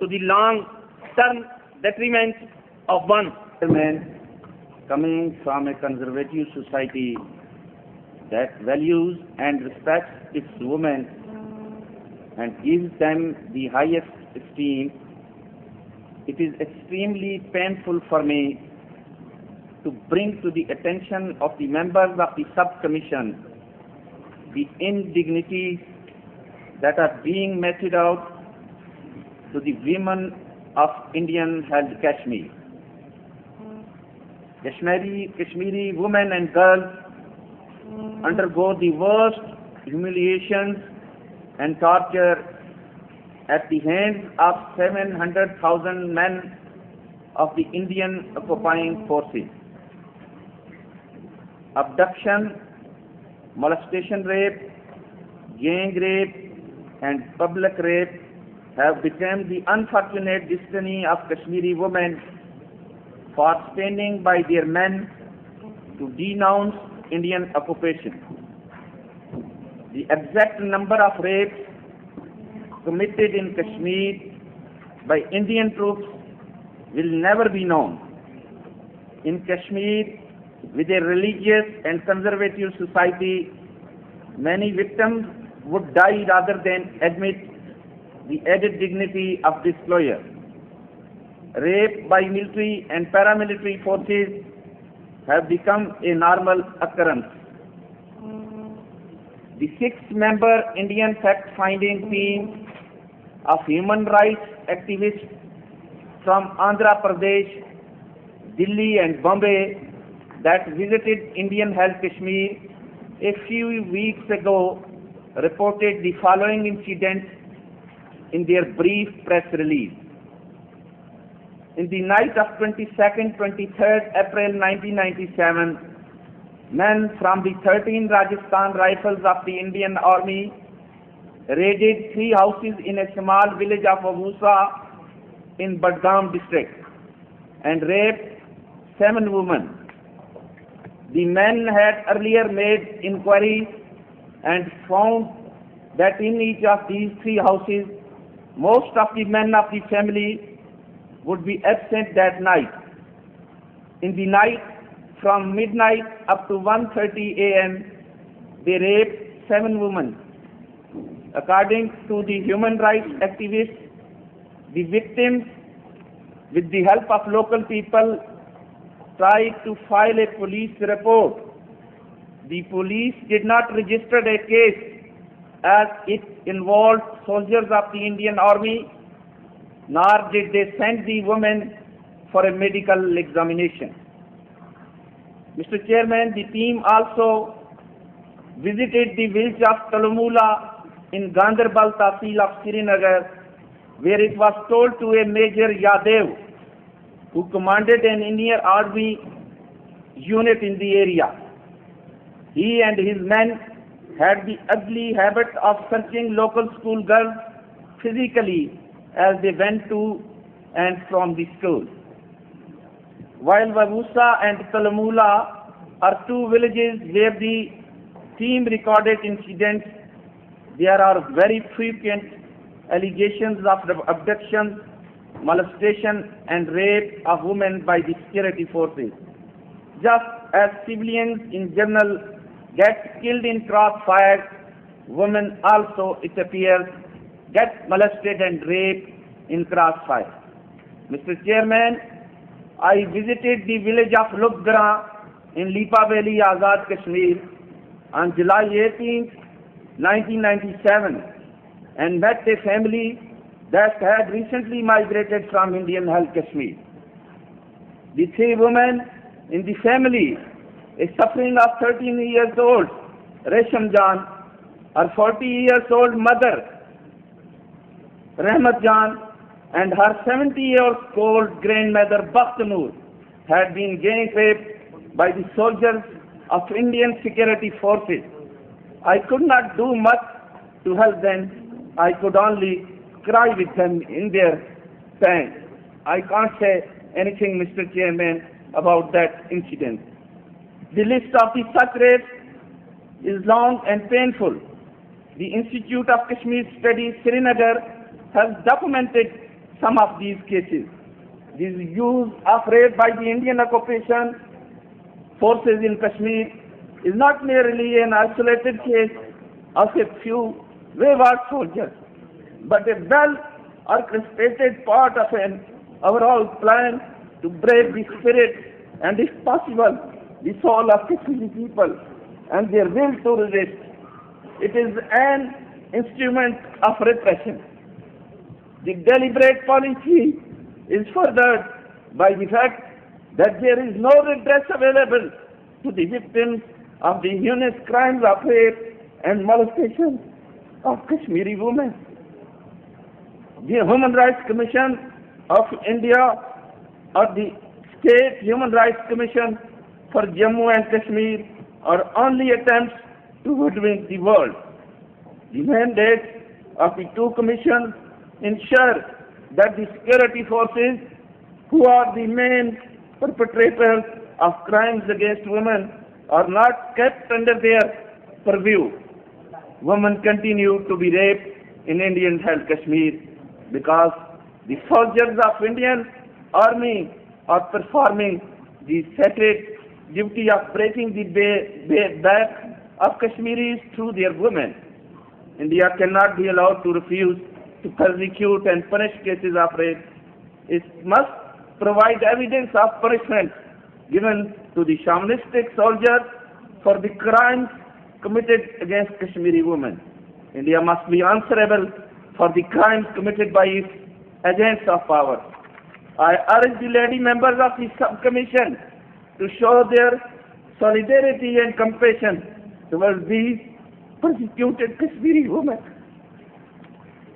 to the long-term detriment of one. Man, coming from a conservative society that values and respects its women and gives them the highest esteem, it is extremely painful for me to bring to the attention of the members of the sub-commission the indignities that are being meted out to the women of Indian-held Kashmir. Kashmiri women and girls undergo the worst humiliations and torture at the hands of 700,000 men of the Indian occupying forces. Abduction, molestation rape, gang rape, and public rape have become the unfortunate destiny of Kashmiri women for standing by their men to denounce Indian occupation. The exact number of rapes committed in Kashmir by Indian troops will never be known. In Kashmir, with a religious and conservative society, many victims would die rather than admit the added dignity of disclosure. Rape by military and paramilitary forces have become a normal occurrence. The 6-member Indian fact-finding team of human rights activists from Andhra Pradesh, Delhi and Bombay that visited Indian-held Kashmir a few weeks ago reported the following incidents in their brief press release. In the night of 22nd, 23rd April 1997, men from the 13 Rajasthan Rifles of the Indian Army raided 3 houses in a small village of Abusa in Badgam district and raped 7 women. The men had earlier made inquiries and found that in each of these 3 houses, most of the men of the family would be absent that night. In the night, from midnight up to 1:30 a.m., they raped 7 women. According to the human rights activists, the victims, with the help of local people, tried to file a police report. The police did not register a case as it involved soldiers of the Indian Army, nor did they send the women for a medical examination. Mr. Chairman, the team also visited the village of Talamula in Ganderbal Tahsil of Srinagar, where it was told to a Major Yadev, who commanded an Indian Army unit in the area. He and his men had the ugly habit of searching local school girls physically as they went to and from the school. While Vavusa and Talamula are 2 villages where the team recorded incidents, there are very frequent allegations of abduction, molestation and rape of women by the security forces. Just as civilians in general get killed in crossfire, women also, it appears, get molested and raped in crossfire. Mr. Chairman, I visited the village of Lubgra in Lipa Valley, Azad, Kashmir on July 18, 1997 and met a family that had recently migrated from Indian-held Kashmir. The 3 women in the family, a suffering of 13 years old, Resham Jan, her 40 years old mother, Rahmat Jan, and her 70-year-old grandmother, Bakhtanur, had been gang raped by the soldiers of Indian security forces. I could not do much to help them. I could only cry with them in their pain. I can't say anything, Mr. Chairman, about that incident. The list of the such rapes is long and painful. The Institute of Kashmir Studies, Srinagar, has documented some of these cases. This use of rape by the Indian occupation forces in Kashmir is not merely an isolated case of a few wayward soldiers, but a well-orchestrated part of an overall plan to break the spirit and, if possible, the soul of Kashmiri people and their will to resist. It is an instrument of repression. The deliberate policy is furthered by the fact that there is no redress available to the victims of the heinous crimes of rape and molestation of Kashmiri women. The Human Rights Commission of India or the State Human Rights Commission for Jammu and Kashmir are only attempts to hoodwink the world. The mandate of the two commissions ensure that the security forces, who are the main perpetrators of crimes against women, are not kept under their purview. Women continue to be raped in Indian-held Kashmir because the soldiers of Indian Army are performing the sacred duty of breaking the back of Kashmiris through their women. India cannot be allowed to refuse to persecute and punish cases of rape. It must provide evidence of punishment given to the shamanistic soldiers for the crimes committed against Kashmiri women. India must be answerable for the crimes committed by its agents of power. I urge the lady members of the subcommission to show their solidarity and compassion towards these persecuted Kashmiri women.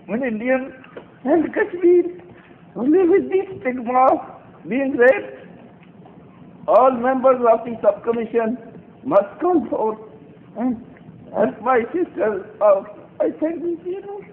When Indians and Kashmir live with the stigma of being raped, all members of the subcommission must come forth and help my sisters out. I thank you.